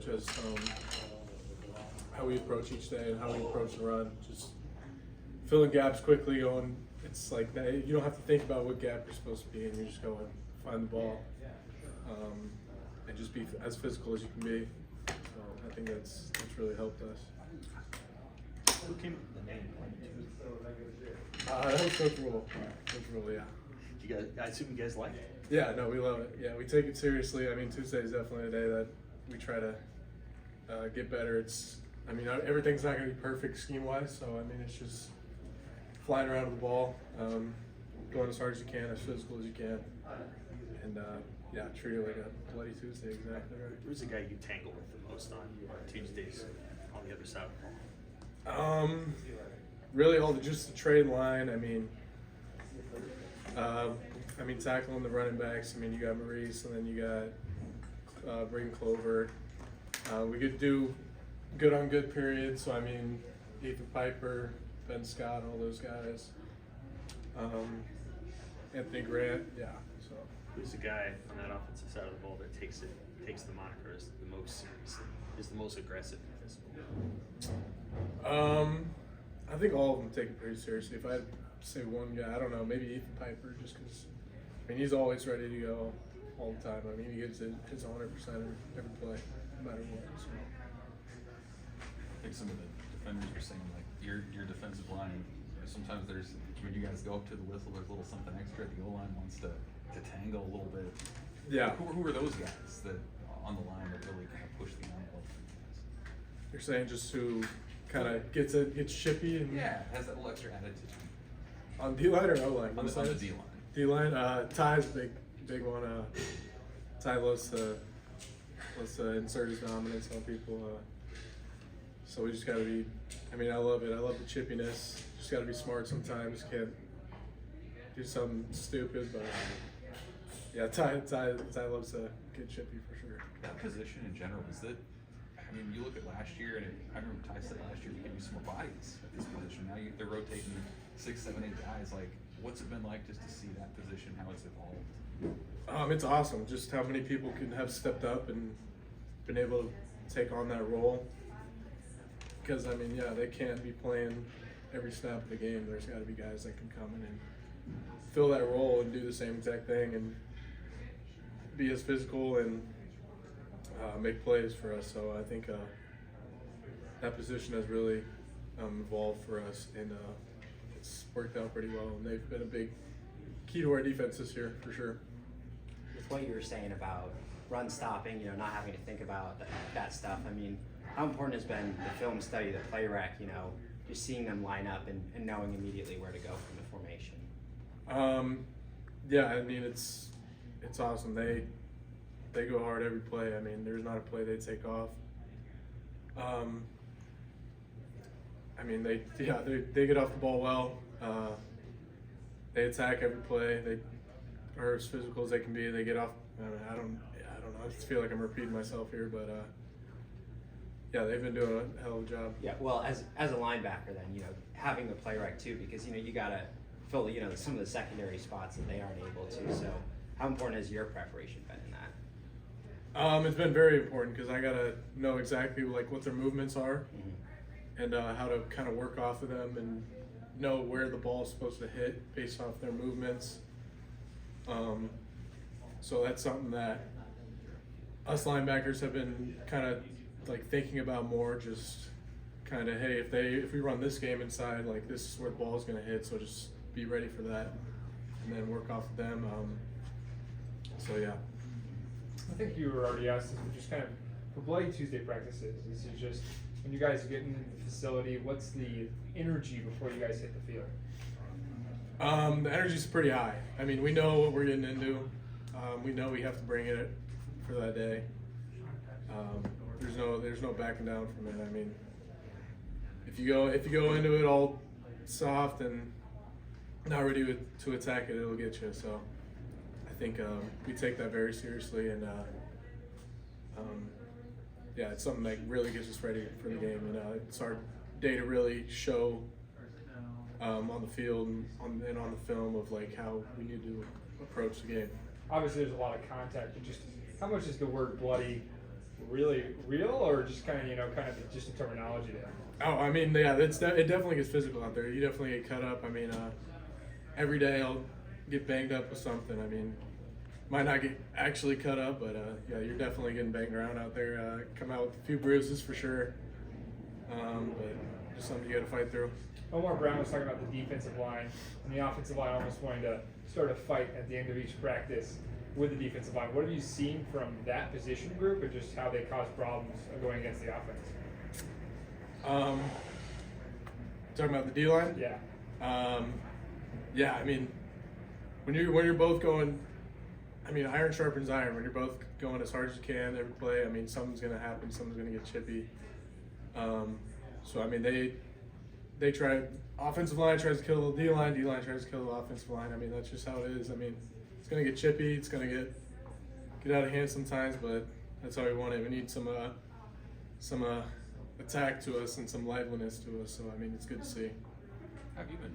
just how we approach each day and how we approach the run. Just filling gaps quickly, going. It's like that, you don't have to think about what gap you're supposed to be in. You just go and find the ball, and just be as physical as you can be. So I think that's really helped us. Who came up with the name? That was Coach Rule. Coach Rule, yeah. You guys, I assume you guys like it. Yeah, no, we love it. Yeah, we take it seriously. I mean, Tuesday is definitely a day that we try to get better. I mean, everything's not going to be perfect scheme-wise, so I mean, it's just flying around with the ball, going as hard as you can, as physical as you can, and yeah, treat it like a bloody Tuesday. Exactly right. Who's the guy you tangle with the most on Tuesdays on the other side of the ball? Really, just the trade line. I mean, tackling the running backs. I mean, you got Maurice, and then you got Braden Clover. We could do good on good periods. So I mean, Ethan Piper, Ben Scott, all those guys. Anthony Grant, yeah. So Who's the guy on that offensive side of the ball that takes the moniker as the most seriously, is the most aggressive and physical? I think all of them take it pretty seriously. If I had to say one guy, I don't know, maybe Ethan Piper, just because, I mean, he's always ready to go all the time. I mean, he gives his 100% every play, no matter what. So. I think some of the defenders are saying, like, your defensive line, sometimes there's, when you guys go up to the whistle, there's a little something extra. The O-line wants to tangle a little bit. Yeah. Who are those guys that on the line that really kind of push the envelope for you guys? You're saying just who kind of gets chippy and has that little extra attitude. on D-line or O-line? On the D-line. D-line, Ty's big one. Ty loves to insert his dominance on people. So we just got to be. I mean, I love it. I love the chippiness. Just got to be smart sometimes. Can't do something stupid, but yeah, Ty loves to get chippy for sure. That position in general, is that, I mean, you look at last year, and I remember Ty said last year we could use some more bodies at this position. Now they're rotating 6, 7, 8 guys. Like, what's it been like just to see that position, how it's evolved? It's awesome. Just how many people can have stepped up and been able to take on that role. Because, I mean, yeah, they can't be playing every snap of the game. There's got to be guys that can come in and fill that role and do the same exact thing and be as physical and make plays for us. So I think that position has really evolved for us, and it's worked out pretty well. And they've been a big key to our defense this year, for sure. With what you were saying about run stopping, not having to think about that stuff, I mean, how important has been the film study, the play rec, just seeing them line up and knowing immediately where to go from the formation? Yeah, I mean, it's awesome. They go hard every play. I mean, there's not a play they take off. I mean, they get off the ball well. They attack every play. They are as physical as they can be. They get off. I don't know. I just feel like I'm repeating myself here, but yeah, they've been doing a hell of a job. Yeah, well, as a linebacker, then having the play rec too, because you gotta fill some of the secondary spots that they aren't able to. So, how important has your preparation been in that? It's been very important because I gotta know exactly like what their movements are, and how to kind of work off of them and know where the ball is supposed to hit based off their movements. So that's something that us linebackers have been kind of like thinking about more. Just kind of, hey, if we run this game inside, like this is where the ball is going to hit, so just be ready for that, and then work off of them. So yeah. I think you were already asked this, but just kind of for Bloody Tuesday practices, this is just when you guys get into the facility, what's the energy before you guys hit the field? The energy's pretty high. I mean, we know what we're getting into. We know we have to bring it for that day. There's no backing down from it. I mean, if you go into it all soft and not ready to attack it, it'll get you. So I think we take that very seriously, and yeah, it's something that really gets us ready for the game. And it's our day to really show on the field and on the film of like how we need to approach the game. Obviously, there's a lot of contact, but just how much is the word bloody really real, or just kind of just a terminology there? Oh, I mean, yeah, it definitely gets physical out there. You definitely get cut up. I mean, every day I'll get banged up with something. I mean, might not get actually cut up, but yeah, you're definitely getting banged around out there. Come out with a few bruises for sure, but just something you got to fight through. Omar Brown was talking about the defensive line and the offensive line almost wanting to start a fight at the end of each practice with the defensive line. What have you seen from that position group, and just how they cause problems going against the offense? Talking about the D line. Yeah. Yeah, I mean, when you're both going, I mean, iron sharpens iron. When you're both going as hard as you can every play, I mean, something's gonna happen. Something's gonna get chippy. So I mean, they try. Offensive line tries to kill the D line. D line tries to kill the offensive line. I mean, that's just how it is. I mean, it's gonna get chippy. It's gonna get out of hand sometimes, but that's how we want it. We need some attack to us and some liveliness to us. So I mean, it's good to see. Have you been